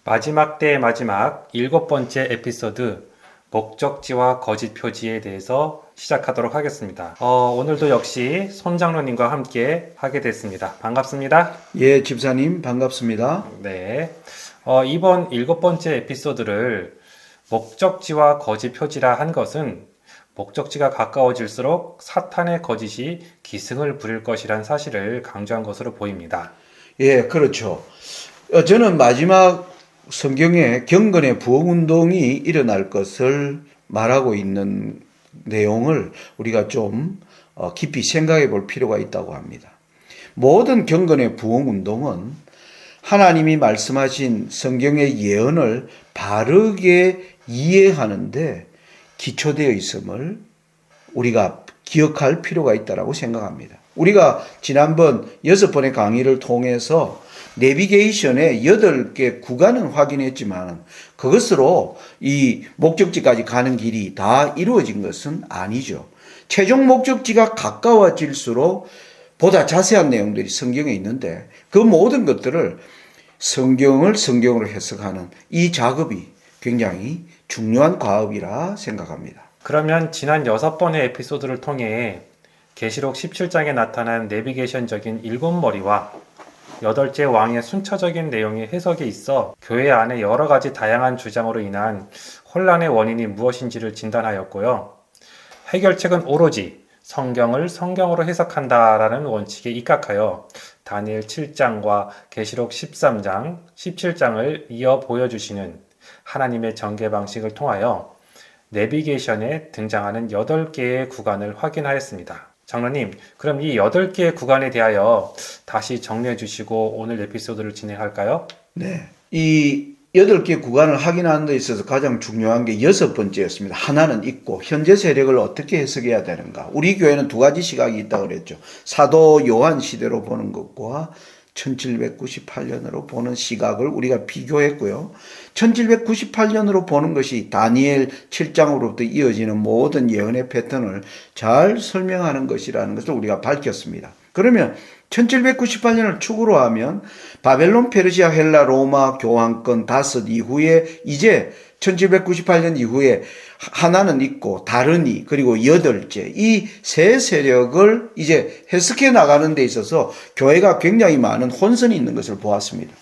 마지막 때의 마지막 7번째 에피소드 목적지와 거짓 표지에 대해서 시작하도록 하겠습니다. 오늘도 역시 손 장로님과 함께 하게 됐습니다. 반갑습니다. 예, 집사님 반갑습니다. 네. 이번 7번째 에피소드를 목적지와 거짓 표지라 한 것은 목적지가 가까워질수록 사탄의 거짓이 기승을 부릴 것이란 사실을 강조한 것으로 보입니다. 예, 그렇죠. 저는 마지막 성경에 경건의 부흥운동이 일어날 것을 말하고 있는 내용을 우리가 좀 깊이 생각해 볼 필요가 있다고 합니다. 모든 경건의 부흥운동은 하나님이 말씀하신 성경의 예언을 바르게 이해하는데 기초되어 있음을 우리가 기억할 필요가 있다고 생각합니다. 우리가 지난번 6번의 강의를 통해서 내비게이션의 8개 구간은 확인했지만 그것으로 이 목적지까지 가는 길이 다 이루어진 것은 아니죠. 최종 목적지가 가까워질수록 보다 자세한 내용들이 성경에 있는데 그 모든 것들을 성경으로 해석하는 이 작업이 굉장히 중요한 과업이라 생각합니다. 그러면 지난 6번의 에피소드를 통해 계시록 17장에 나타난 내비게이션적인 7머리와 8째 왕의 순차적인 내용의 해석에 있어 교회 안에 여러 가지 다양한 주장으로 인한 혼란의 원인이 무엇인지를 진단하였고요. 해결책은 오로지 성경을 성경으로 해석한다라는 원칙에 입각하여 다니엘 7장과 계시록 13장, 17장을 이어 보여주시는 하나님의 전개 방식을 통하여 내비게이션에 등장하는 8개의 구간을 확인하였습니다. 장로님, 그럼 이 8개의 구간에 대하여 다시 정리해 주시고 오늘 에피소드를 진행할까요? 네. 이 8개 구간을 확인하는 데 있어서 가장 중요한 게 6번째였습니다. 하나는 있고 현재 세력을 어떻게 해석해야 되는가. 우리 교회는 두 가지 시각이 있다고 그랬죠. 사도 요한 시대로 보는 것과 1798년으로 보는 시각을 우리가 비교했고요. 1798년으로 보는 것이 다니엘 7장으로부터 이어지는 모든 예언의 패턴을 잘 설명하는 것이라는 것을 우리가 밝혔습니다. 그러면 1798년을 축으로 하면 바벨론, 페르시아, 헬라, 로마 교황권 다섯 이후에 이제 1798년 이후에 하나는 있고 다른이 그리고 8째 이 세 세력을 이제 해석해 나가는 데 있어서 교회가 굉장히 많은 혼선이 있는 것을 보았습니다.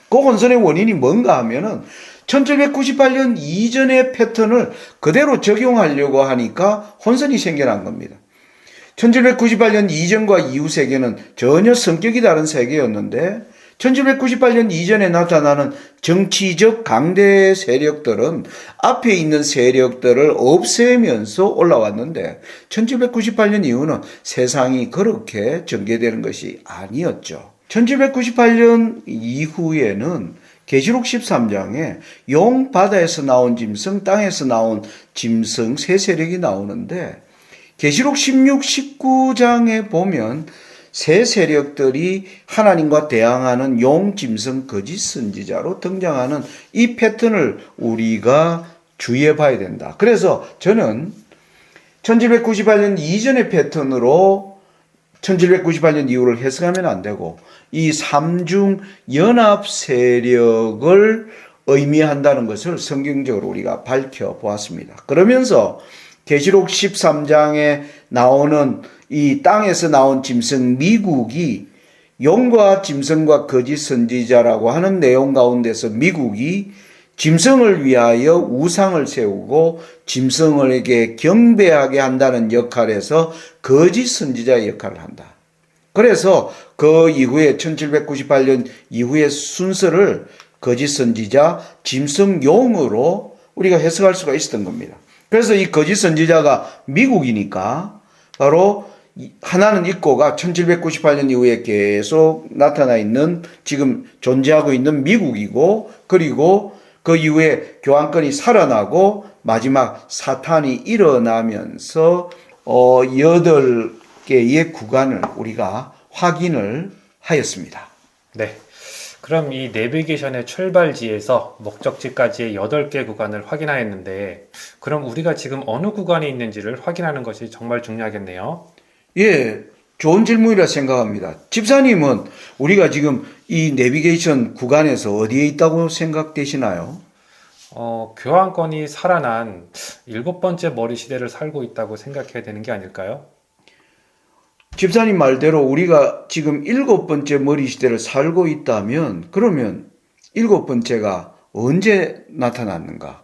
그 혼선의 원인이 뭔가 하면은 1798년 이전의 패턴을 그대로 적용하려고 하니까 혼선이 생겨난 겁니다. 1798년 이전과 이후 세계는 전혀 성격이 다른 세계였는데 1798년 이전에 나타나는 정치적 강대 세력들은 앞에 있는 세력들을 없애면서 올라왔는데 1798년 이후는 세상이 그렇게 전개되는 것이 아니었죠. 1798년 이후에는 계시록 13장에 용 바다에서 나온 짐승, 땅에서 나온 짐승 세 세력이 나오는데 계시록 16, 19장에 보면 세 세력들이 하나님과 대항하는 용, 짐승, 거짓 선지자로 등장하는 이 패턴을 우리가 주의해 봐야 된다. 그래서 저는 1798년 이전의 패턴으로 1798년 이후를 해석하면 안 되고 이 삼중 연합 세력을 의미한다는 것을 성경적으로 우리가 밝혀보았습니다. 그러면서 계시록 13장에 나오는 이 땅에서 나온 짐승 미국이 용과 짐승과 거짓 선지자라고 하는 내용 가운데서 미국이 짐승을 위하여 우상을 세우고 짐승에게 경배하게 한다는 역할에서 거짓 선지자의 역할을 한다. 그래서 그 이후에 1798년 이후의 순서를 거짓 선지자, 짐승, 용으로 우리가 해석할 수가 있었던 겁니다. 그래서 이 거짓 선지자가 미국이니까 바로 하나는 있고가 1798년 이후에 계속 나타나 있는 지금 존재하고 있는 미국이고 그리고 그 이후에 교황권이 살아나고 마지막 사탄이 일어나면서 8개의 구간을 우리가 확인을 하였습니다. 네. 그럼 이 내비게이션의 출발지에서 목적지까지의 8개 구간을 확인하였는데 그럼 우리가 지금 어느 구간에 있는지를 확인하는 것이 정말 중요하겠네요. 예, 좋은 질문이라 생각합니다. 집사님은 우리가 지금 이 내비게이션 구간에서 어디에 있다고 생각되시나요? 교황권이 살아난 일곱 번째 머리 시대를 살고 있다고 생각해야 되는 게 아닐까요? 집사님 말대로 우리가 지금 일곱 번째 머리 시대를 살고 있다면 그러면 일곱 번째가 언제 나타났는가?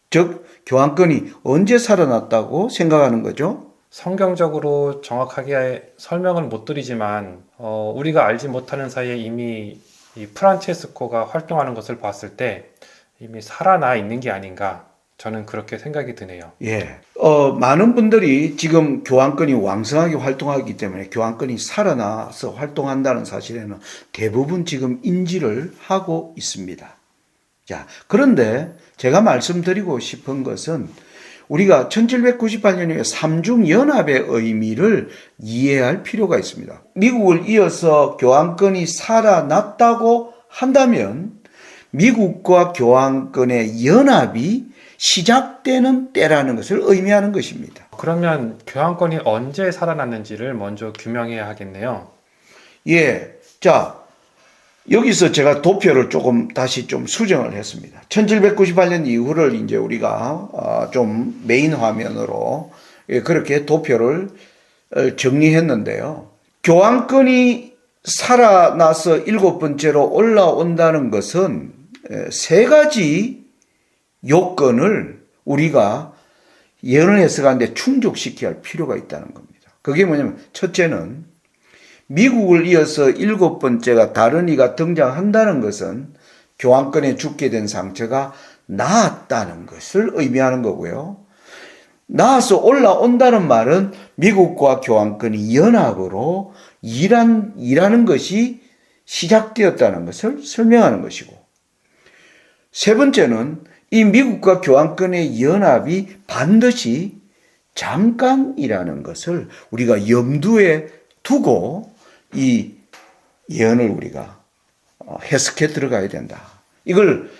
즉 교황권이 언제 살아났다고 생각하는 거죠? 성경적으로 정확하게 설명을 못 드리지만 우리가 알지 못하는 사이에 이미 이 프란체스코가 활동하는 것을 봤을 때 이미 살아나 있는 게 아닌가 저는 그렇게 생각이 드네요. 예. 많은 분들이 지금 교황권이 왕성하게 활동하기 때문에 교황권이 살아나서 활동한다는 사실에는 대부분 지금 인지를 하고 있습니다. 자, 그런데 제가 말씀드리고 싶은 것은 우리가 1798년의 삼중연합의 의미를 이해할 필요가 있습니다. 미국을 이어서 교황권이 살아났다고 한다면 미국과 교황권의 연합이 시작되는 때라는 것을 의미하는 것입니다. 그러면 교황권이 언제 살아났는지를 먼저 규명해야 하겠네요. 예. 자, 여기서 제가 도표를 조금 다시 좀 수정을 했습니다. 1798년 이후를 이제 우리가 좀 메인 화면으로 그렇게 도표를 정리했는데요. 교황권이 살아나서 일곱 번째로 올라온다는 것은 세 가지 요건을 우리가 예언을 해석하는데 충족시켜야 할 필요가 있다는 겁니다. 그게 뭐냐면 첫째는 미국을 이어서 일곱 번째가 다른 이가 등장한다는 것은 교황권에 죽게 된 상처가 나았다는 것을 의미하는 거고요. 나아서 올라온다는 말은 미국과 교황권이 연합으로 일하는 것이 시작되었다는 것을 설명하는 것이고, 세 번째는 이 미국과 교황권의 연합이 반드시 잠깐이라는 것을 우리가 염두에 두고 이 예언을 우리가 해석해 들어가야 된다. 이걸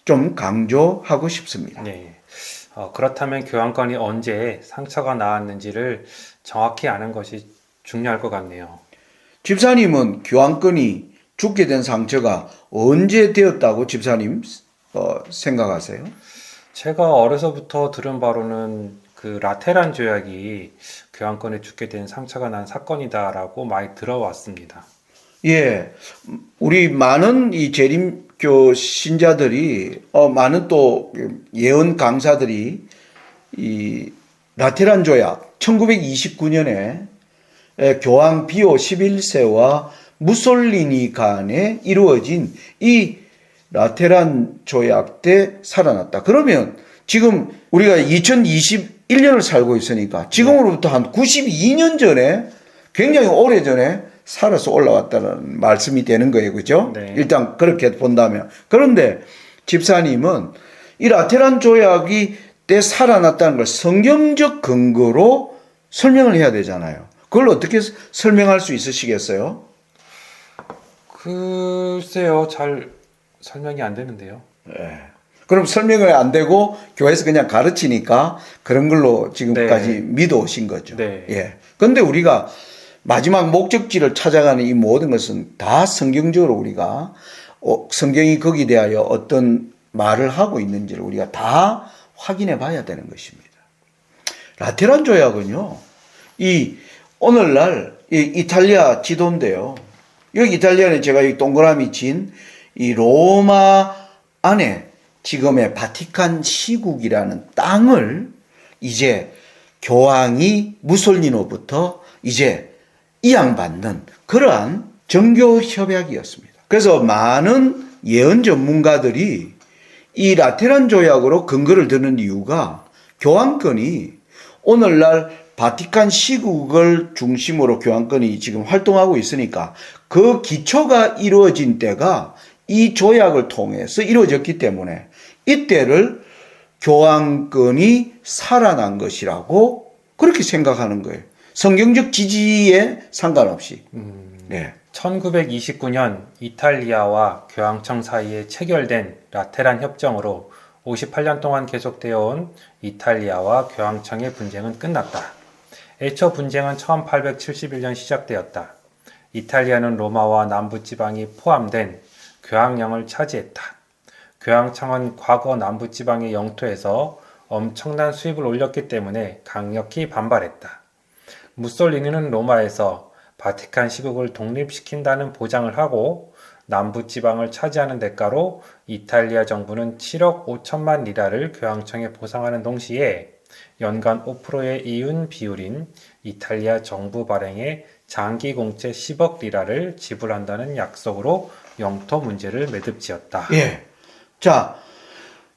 좀 강조하고 싶습니다. 네. 그렇다면 교황권이 언제 상처가 나았는지를 정확히 아는 것이 중요할 것 같네요. 집사님은 교황권이 죽게 된 상처가 언제 되었다고 집사님 생각하세요? 제가 어려서부터 들은 바로는 그 라테란 조약이 교황권에 죽게 된 상처가 난 사건이다라고 많이 들어왔습니다. 예, 우리 많은 이 재림교 신자들이 많은 또 예언 강사들이 이 라테란 조약 1929년에 교황 비오 11세와 무솔리니 간에 이루어진 이 라테란 조약 때 살아났다. 그러면 지금 우리가 2021년을 살고 있으니까 지금으로부터 한 92년 전에 굉장히 오래 전에 살아서 올라왔다는 말씀이 되는 거예요. 그죠? 네. 일단 그렇게 본다면. 그런데 집사님은 이 라테란 조약이 때 살아났다는 걸 성경적 근거로 설명을 해야 되잖아요. 그걸 어떻게 설명할 수 있으시겠어요? 글쎄요, 잘 설명이 안 되는데요. 예. 그럼 설명이 안 되고 교회에서 그냥 가르치니까 그런 걸로 지금까지 네. 믿어오신 거죠. 네. 예. 근데 우리가 마지막 목적지를 찾아가는 이 모든 것은 다 성경적으로 우리가 성경이 거기에 대하여 어떤 말을 하고 있는지를 우리가 다 확인해 봐야 되는 것입니다. 라테란 조약은요, 오늘날 이탈리아 지도인데요. 여기 이탈리아는 제가 이 동그라미 친 이 로마 안에 지금의 바티칸 시국이라는 땅을 이제 교황이 무솔리노부터 이제 이양받는 그러한 정교 협약이었습니다. 그래서 많은 예언 전문가들이 이 라테란 조약으로 근거를 드는 이유가 교황권이 오늘날 바티칸 시국을 중심으로 교황권이 지금 활동하고 있으니까 그 기초가 이루어진 때가 이 조약을 통해서 이루어졌기 때문에 이때를 교황권이 살아난 것이라고 그렇게 생각하는 거예요. 성경적 지지에 상관없이. 네. 1929년 이탈리아와 교황청 사이에 체결된 라테란 협정으로 58년 동안 계속되어 온 이탈리아와 교황청의 분쟁은 끝났다. 애초 분쟁은 1871년 시작되었다. 이탈리아는 로마와 남부지방이 포함된 교황령을 차지했다. 교황청은 과거 남부지방의 영토에서 엄청난 수입을 올렸기 때문에 강력히 반발했다. 무솔리니는 로마에서 바티칸 시국을 독립시킨다는 보장을 하고 남부지방을 차지하는 대가로 이탈리아 정부는 7억 5천만 리라를 교황청에 보상하는 동시에 연간 5%의 이윤 비율인 이탈리아 정부 발행의 장기 공채 10억 리라를 지불한다는 약속으로 영토 문제를 매듭지었다. 예. 자,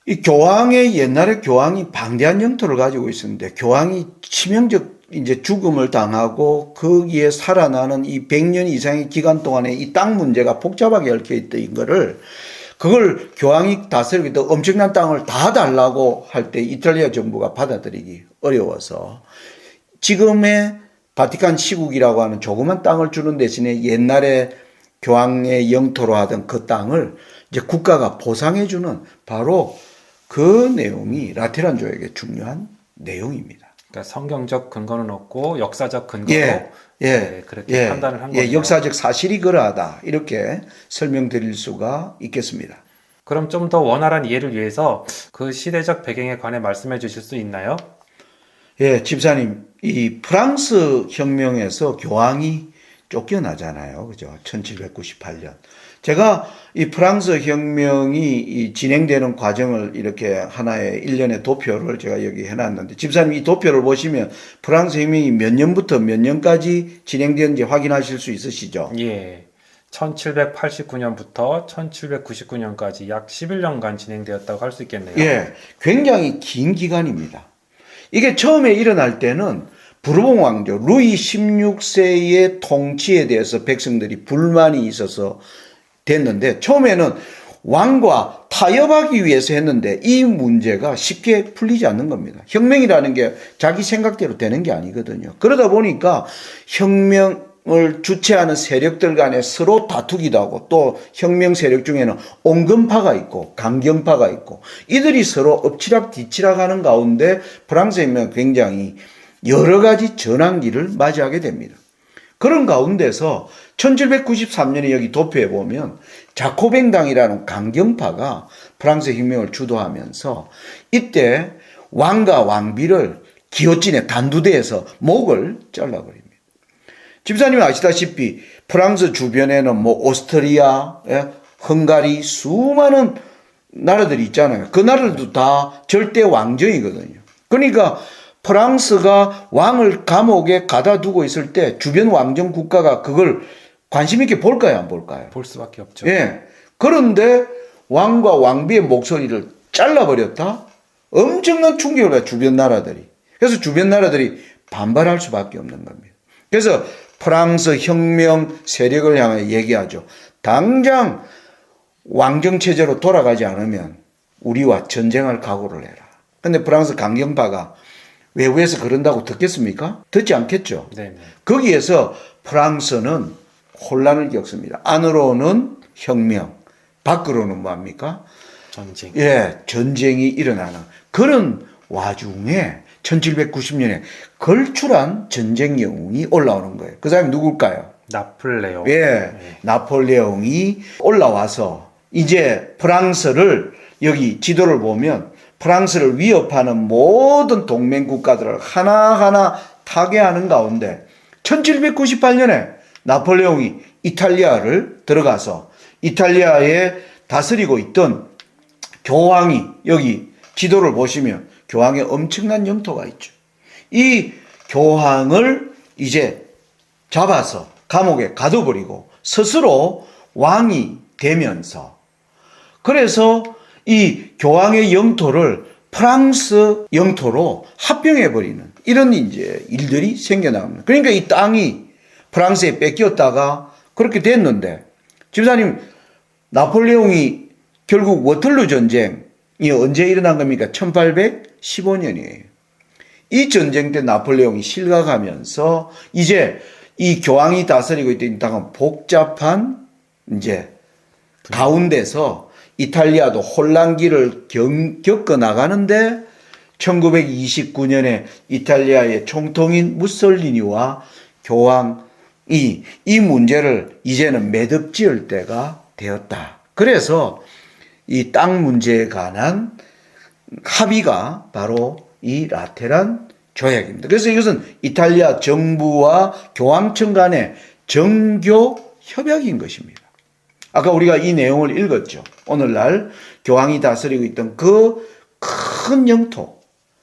이 교황의 옛날에 교황이 방대한 영토를 가지고 있었는데 교황이 치명적 이제 죽음을 당하고 거기에 살아나는 이 100년 이상의 기간 동안에 이 땅 문제가 복잡하게 얽혀 있던 거를 그걸 교황이 다스리기 또 엄청난 땅을 다 달라고 할 때 이탈리아 정부가 받아들이기 어려워서 지금의 바티칸 시국이라고 하는 조그만 땅을 주는 대신에 옛날에 교황의 영토로 하던 그 땅을 이제 국가가 보상해주는 바로 그 내용이 라테란조약의 중요한 내용입니다. 그러니까 성경적 근거는 없고 역사적 근거로 그렇게 판단을 한 거예요. 역사적 사실이 그러하다 이렇게 설명드릴 수가 있겠습니다. 그럼 좀 더 원활한 이해를 위해서 그 시대적 배경에 관해 말씀해 주실 수 있나요? 예, 집사님, 이 프랑스 혁명에서 교황이 쫓겨나잖아요. 그죠? 1798년. 제가 이 프랑스 혁명이 진행되는 과정을 이렇게 하나의 일련의 도표를 제가 여기 해놨는데, 집사님 이 도표를 보시면 프랑스 혁명이 몇 년부터 몇 년까지 진행되는지 확인하실 수 있으시죠? 예. 1789년부터 1799년까지 약 11년간 진행되었다고 할 수 있겠네요. 예. 굉장히 긴 기간입니다. 이게 처음에 일어날 때는 부르봉 왕조 루이 16세의 통치에 대해서 백성들이 불만이 있어서 됐는데 처음에는 왕과 타협하기 위해서 했는데 이 문제가 쉽게 풀리지 않는 겁니다. 혁명이라는 게 자기 생각대로 되는 게 아니거든요. 그러다 보니까 혁명을 주체하는 세력들 간에 서로 다투기도 하고 또 혁명 세력 중에는 온건파가 있고 강경파가 있고 이들이 서로 엎치락 뒤치락 하는 가운데 프랑스 혁명은 굉장히 여러 가지 전환기를 맞이하게 됩니다. 그런 가운데서 1793년에 여기 도표에 보면 자코뱅당이라는 강경파가 프랑스 혁명을 주도하면서 이때 왕과 왕비를 기어진에 단두대에서 목을 잘라버립니다. 집사님이 아시다시피 프랑스 주변에는 뭐 오스트리아, 헝가리 수많은 나라들이 있잖아요. 그 나라들도 다 절대 왕정이거든요. 그러니까 프랑스가 왕을 감옥에 가다 두고 있을 때 주변 왕정 국가가 그걸 관심 있게 볼까요, 안 볼까요? 볼 수밖에 없죠. 예. 그런데 왕과 왕비의 목소리를 잘라버렸다? 엄청난 충격을 받아요, 주변 나라들이. 그래서 주변 나라들이 반발할 수밖에 없는 겁니다. 그래서 프랑스 혁명 세력을 향해 얘기하죠. 당장 왕정체제로 돌아가지 않으면 우리와 전쟁할 각오를 해라. 근데 프랑스 강경파가 외부에서 그런다고 듣겠습니까? 듣지 않겠죠. 네네. 거기에서 프랑스는 혼란을 겪습니다. 안으로는 혁명, 밖으로는 뭐합니까? 전쟁. 예, 전쟁이 일어나는 그런 와중에 1790년에 걸출한 전쟁 영웅이 올라오는 거예요. 그 사람이 누굴까요? 나폴레옹. 예, 나폴레옹이 올라와서 이제 프랑스를 여기 지도를 보면 프랑스를 위협하는 모든 동맹 국가들을 하나하나 타개하는 가운데 1798년에 나폴레옹이 이탈리아를 들어가서 이탈리아에 다스리고 있던 교황이 여기 지도를 보시면 교황의 엄청난 영토가 있죠. 이 교황을 이제 잡아서 감옥에 가둬버리고 스스로 왕이 되면서 그래서 이 교황의 영토를 프랑스 영토로 합병해버리는 이런 이제 일들이 생겨납니다. 그러니까 이 땅이 프랑스에 뺏겼다가 그렇게 됐는데 집사님 나폴레옹이 결국 워털루 전쟁이 언제 일어난 겁니까? 1815년이에요. 이 전쟁 때 나폴레옹이 실각하면서 이제 이 교황이 다스리고 있던 땅은 복잡한 이제 가운데서 이탈리아도 혼란기를 겪어 나가는데 1929년에 이탈리아의 총통인 무솔리니와 교황이 이 문제를 이제는 매듭지을 때가 되었다. 그래서 이 땅 문제에 관한 합의가 바로 이 라테란 조약입니다. 그래서 이것은 이탈리아 정부와 교황청 간의 정교 협약인 것입니다. 아까 우리가 이 내용을 읽었죠. 오늘날 교황이 다스리고 있던 그 큰 영토.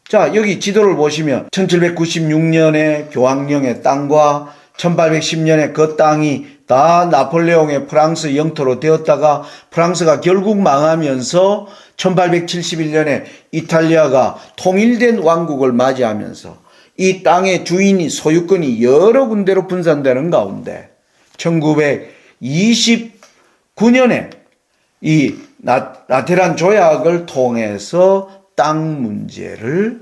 자, 여기 지도를 보시면 1796년에 교황령의 땅과 1810년에 그 땅이 다 나폴레옹의 프랑스 영토로 되었다가 프랑스가 결국 망하면서 1871년에 이탈리아가 통일된 왕국을 맞이하면서 이 땅의 주인이 소유권이 여러 군데로 분산되는 가운데 1929년에 이 라테란 조약을 통해서 땅 문제를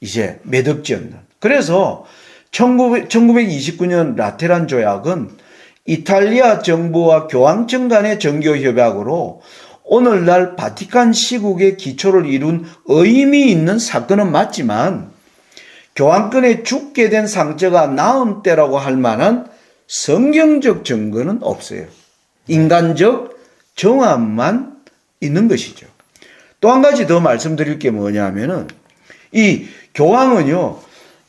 이제 매듭지었는. 그래서 1929년 라테란 조약은 이탈리아 정부와 교황청 간의 정교 협약으로 오늘날 바티칸 시국의 기초를 이룬 의미 있는 사건은 맞지만 교황권에 죽게 된 상처가 나은 때라고 할 만한 성경적 증거는 없어요. 인간적 정황만 있는 것이죠. 또 한 가지 더 말씀드릴 게 뭐냐면은 이 교황은요,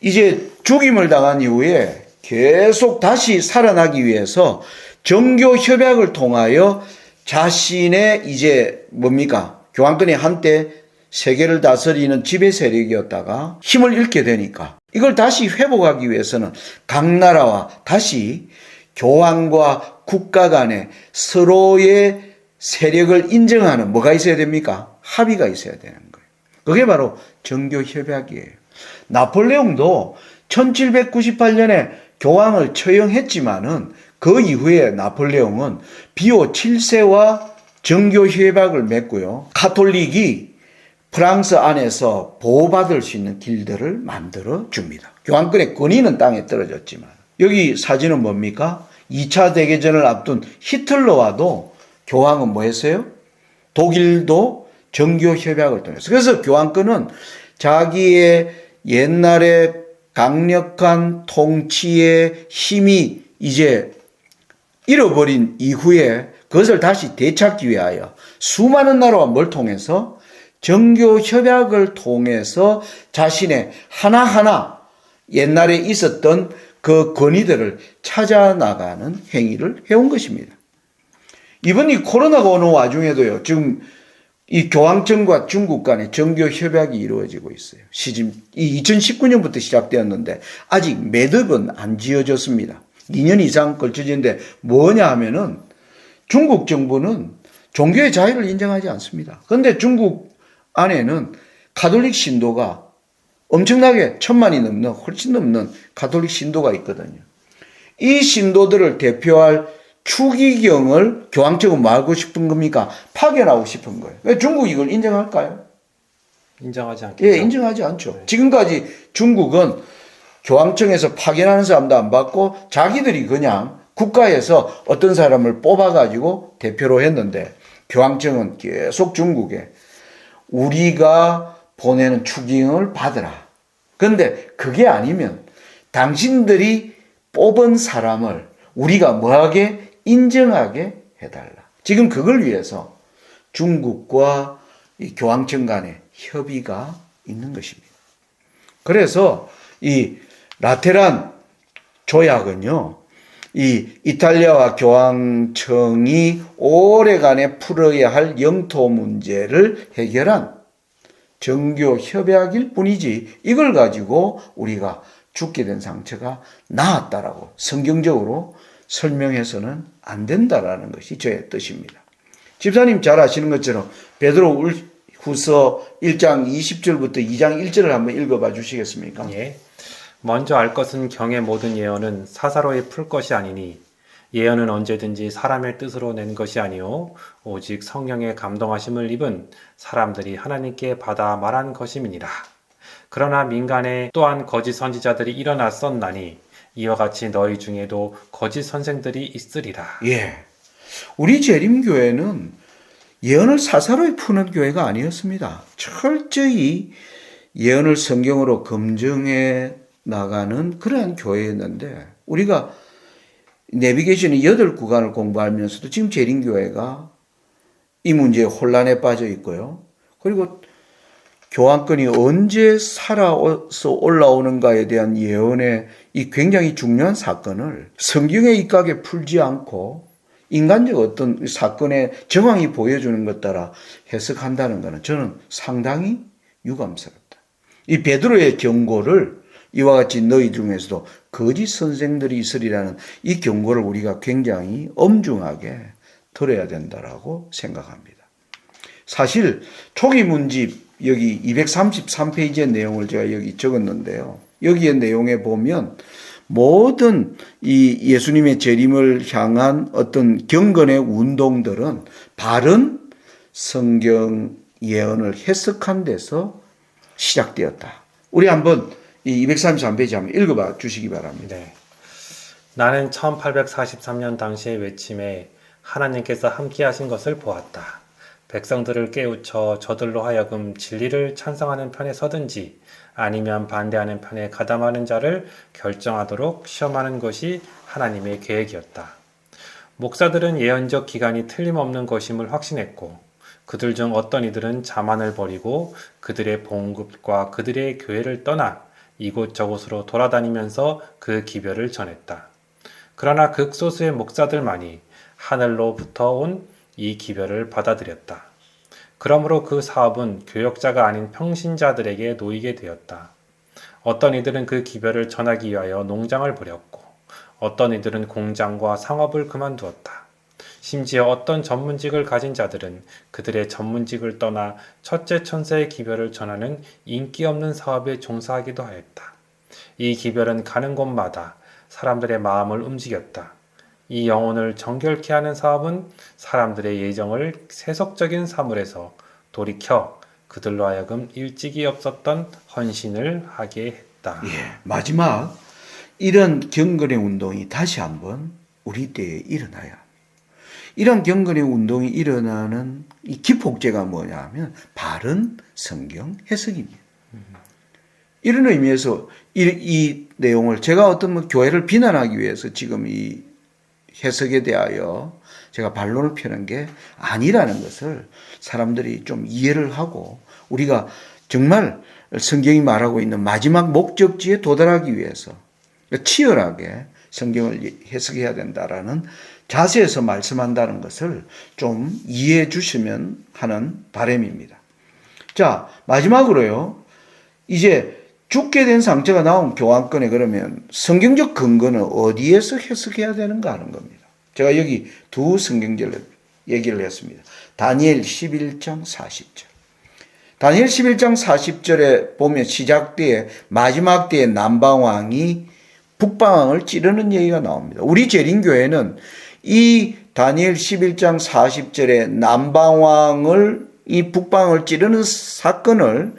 이제 죽임을 당한 이후에 계속 다시 살아나기 위해서 정교 협약을 통하여 자신의 이제 뭡니까? 교황권이 한때 세계를 다스리는 지배 세력이었다가 힘을 잃게 되니까 이걸 다시 회복하기 위해서는 각 나라와 다시 교황과 국가 간에 서로의 세력을 인정하는 뭐가 있어야 됩니까? 합의가 있어야 되는 거예요. 그게 바로 정교 협약이에요. 나폴레옹도 1798년에 교황을 처형했지만은 그 이후에 나폴레옹은 비오 7세와 정교 협약을 맺고요. 카톨릭이 프랑스 안에서 보호받을 수 있는 길들을 만들어 줍니다. 교황권의 권위는 땅에 떨어졌지만 여기 사진은 뭡니까? 2차 대대전을 앞둔 히틀러와도 교황은 뭐 했어요? 독일도 정교 협약을 통해서. 그래서 교황권은 자기의 옛날에 강력한 통치의 힘이 이제 잃어버린 이후에 그것을 다시 되찾기 위하여 수많은 나라와 뭘 통해서 정교 협약을 통해서 자신의 하나하나 옛날에 있었던 그 권위들을 찾아나가는 행위를 해온 것입니다. 이번 이 코로나가 오는 와중에도요, 지금 이 교황청과 중국 간의 정교 협약이 이루어지고 있어요. 이 2019년부터 시작되었는데 아직 매듭은 안 지어졌습니다. 2년 이상 걸쳐지는데 뭐냐 하면은 중국 정부는 종교의 자유를 인정하지 않습니다. 그런데 중국 안에는 가톨릭 신도가 엄청나게 1000만이 넘는, 훨씬 넘는 가톨릭 신도가 있거든요. 이 신도들을 대표할 추기경을 교황청은 뭐 하고 싶은 겁니까? 파견하고 싶은 거예요. 왜 중국이 이걸 인정할까요? 인정하지 않겠죠. 예, 인정하지 않죠. 지금까지 중국은 교황청에서 파견하는 사람도 안 받고 자기들이 그냥 국가에서 어떤 사람을 뽑아가지고 대표로 했는데 교황청은 계속 중국에 우리가 보내는 추기경을 받으라. 그런데 그게 아니면 당신들이 뽑은 사람을 우리가 뭐하게 인정하게 해달라. 지금 그걸 위해서 중국과 이 교황청 간의 협의가 있는 것입니다. 그래서 이 라테란 조약은요, 이 이탈리아와 교황청이 오래간에 풀어야 할 영토 문제를 해결한 정교 협약일 뿐이지 이걸 가지고 우리가 죽게 된 상처가 나았다라고 성경적으로 설명해서는 안 된다라는 것이 저의 뜻입니다. 집사님 잘 아시는 것처럼 베드로 후서 1장 20절부터 2장 1절을 한번 읽어봐 주시겠습니까? 예. 먼저 알 것은 경의 모든 예언은 사사로이 풀 것이 아니니 예언은 언제든지 사람의 뜻으로 낸 것이 아니요 오직 성령의 감동하심을 입은 사람들이 하나님께 받아 말한 것임이니라. 그러나 민간에 또한 거짓 선지자들이 일어났었나니 이와 같이 너희 중에도 거짓 선생들이 있으리라. 예. 우리 재림교회는 예언을 사사로이 푸는 교회가 아니었습니다. 철저히 예언을 성경으로 검증해 나가는 그러한 교회였는데 우리가 내비게이션의 8구간을 공부하면서도 지금 재림교회가 이 문제에 혼란에 빠져 있고요. 그리고 교환권이 언제 살아서 올라오는가에 대한 예언의 이 굉장히 중요한 사건을 성경에 입각에 풀지 않고 인간적 어떤 사건의 정황이 보여주는 것 따라 해석한다는 것은 저는 상당히 유감스럽다. 이 베드로의 경고를 이와 같이 너희 중에서도 거짓 선생들이 있으리라는 이 경고를 우리가 굉장히 엄중하게 들어야 된다라고 생각합니다. 사실 초기 문집 여기 233페이지의 내용을 제가 여기 적었는데요. 여기의 내용에 보면 모든 이 예수님의 재림을 향한 어떤 경건의 운동들은 바른 성경 예언을 해석한 데서 시작되었다. 우리 한번 이 233페이지 한번 읽어봐 주시기 바랍니다. 네. 나는 1843년 당시의 외침에 하나님께서 함께 하신 것을 보았다. 백성들을 깨우쳐 저들로 하여금 진리를 찬성하는 편에 서든지 아니면 반대하는 편에 가담하는 자를 결정하도록 시험하는 것이 하나님의 계획이었다. 목사들은 예언적 기간이 틀림없는 것임을 확신했고 그들 중 어떤 이들은 자만을 버리고 그들의 봉급과 그들의 교회를 떠나 이곳저곳으로 돌아다니면서 그 기별을 전했다. 그러나 극소수의 목사들만이 하늘로부터 온 이 기별을 받아들였다. 그러므로 그 사업은 교역자가 아닌 평신자들에게 놓이게 되었다. 어떤 이들은 그 기별을 전하기 위하여 농장을 벌였고 어떤 이들은 공장과 상업을 그만두었다. 심지어 어떤 전문직을 가진 자들은 그들의 전문직을 떠나 첫째 천사의 기별을 전하는 인기 없는 사업에 종사하기도 하였다. 이 기별은 가는 곳마다 사람들의 마음을 움직였다. 이 영혼을 정결케 하는 사업은 사람들의 예정을 세속적인 사물에서 돌이켜 그들로 하여금 일찍이 없었던 헌신을 하게 했다. 마지막 이런 경건의 운동이 다시 한번 우리 때에 일어나야 합니다. 이런 경건의 운동이 일어나는 이 기폭제가 뭐냐면 바른 성경 해석입니다. 이런 의미에서 이 내용을 제가 어떤 교회를 비난하기 위해서 지금 이 해석에 대하여 제가 반론을 펴는 게 아니라는 것을 사람들이 좀 이해를 하고 우리가 정말 성경이 말하고 있는 마지막 목적지에 도달하기 위해서 치열하게 성경을 해석해야 된다라는 자세에서 말씀한다는 것을 좀 이해해 주시면 하는 바람입니다. 자, 마지막으로요. 이제 죽게 된 상처가 나온 교환권에 그러면 성경적 근거는 어디에서 해석해야 되는가 하는 겁니다. 제가 여기 두 성경절을 얘기를 했습니다. 다니엘 11장 40절. 다니엘 11장 40절에 보면 시작 때에 마지막 때에 남방왕이 북방왕을 찌르는 얘기가 나옵니다. 우리 재림교회는 이 다니엘 11장 40절에 남방왕을 이 북방을 찌르는 사건을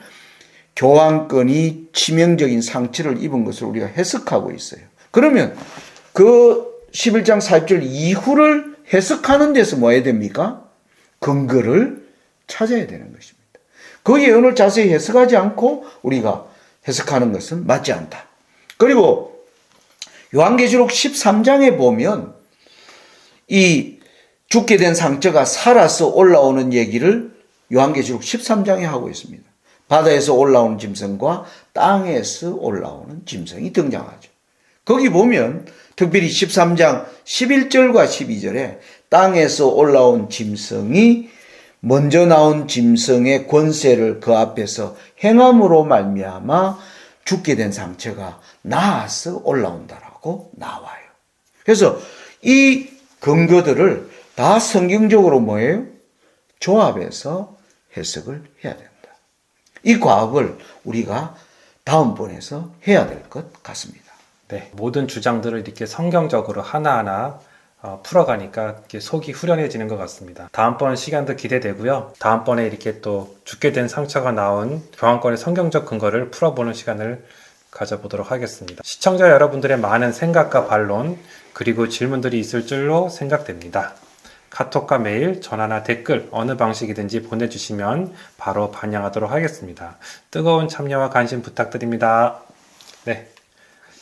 교황권이 치명적인 상처를 입은 것을 우리가 해석하고 있어요. 그러면 그 11장 40절 이후를 해석하는 데서 뭐 해야 됩니까? 근거를 찾아야 되는 것입니다. 그 예언을 자세히 해석하지 않고 우리가 해석하는 것은 맞지 않다. 그리고 요한계시록 13장에 보면 이 죽게 된 상처가 살아서 올라오는 얘기를 요한계시록 13장에 하고 있습니다. 바다에서 올라오는 짐승과 땅에서 올라오는 짐승이 등장하죠. 거기 보면 특별히 13장 11절과 12절에 땅에서 올라온 짐승이 먼저 나온 짐승의 권세를 그 앞에서 행함으로 말미암아 죽게 된 상처가 나아서 올라온다라고 나와요. 그래서 이 근거들을 다 성경적으로 뭐예요? 조합해서 해석을 해야 된다. 이 과업을 우리가 다음번에서 해야 될 것 같습니다. 네, 모든 주장들을 이렇게 성경적으로 하나하나 풀어가니까 이렇게 속이 후련해지는 것 같습니다. 다음번 시간도 기대되고요. 다음번에 이렇게 또 죽게 된 상처가 나온 교환권의 성경적 근거를 풀어보는 시간을 가져보도록 하겠습니다. 시청자 여러분들의 많은 생각과 반론 그리고 질문들이 있을 줄로 생각됩니다. 카톡과 메일, 전화나 댓글 어느 방식이든지 보내주시면 바로 반영하도록 하겠습니다. 뜨거운 참여와 관심 부탁드립니다. 네,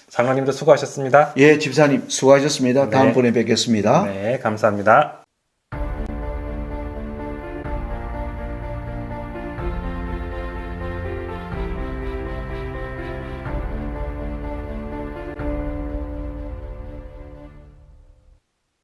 장로님도 수고하셨습니다. 예, 집사님 수고하셨습니다. 네. 다음번에 뵙겠습니다. 네, 감사합니다.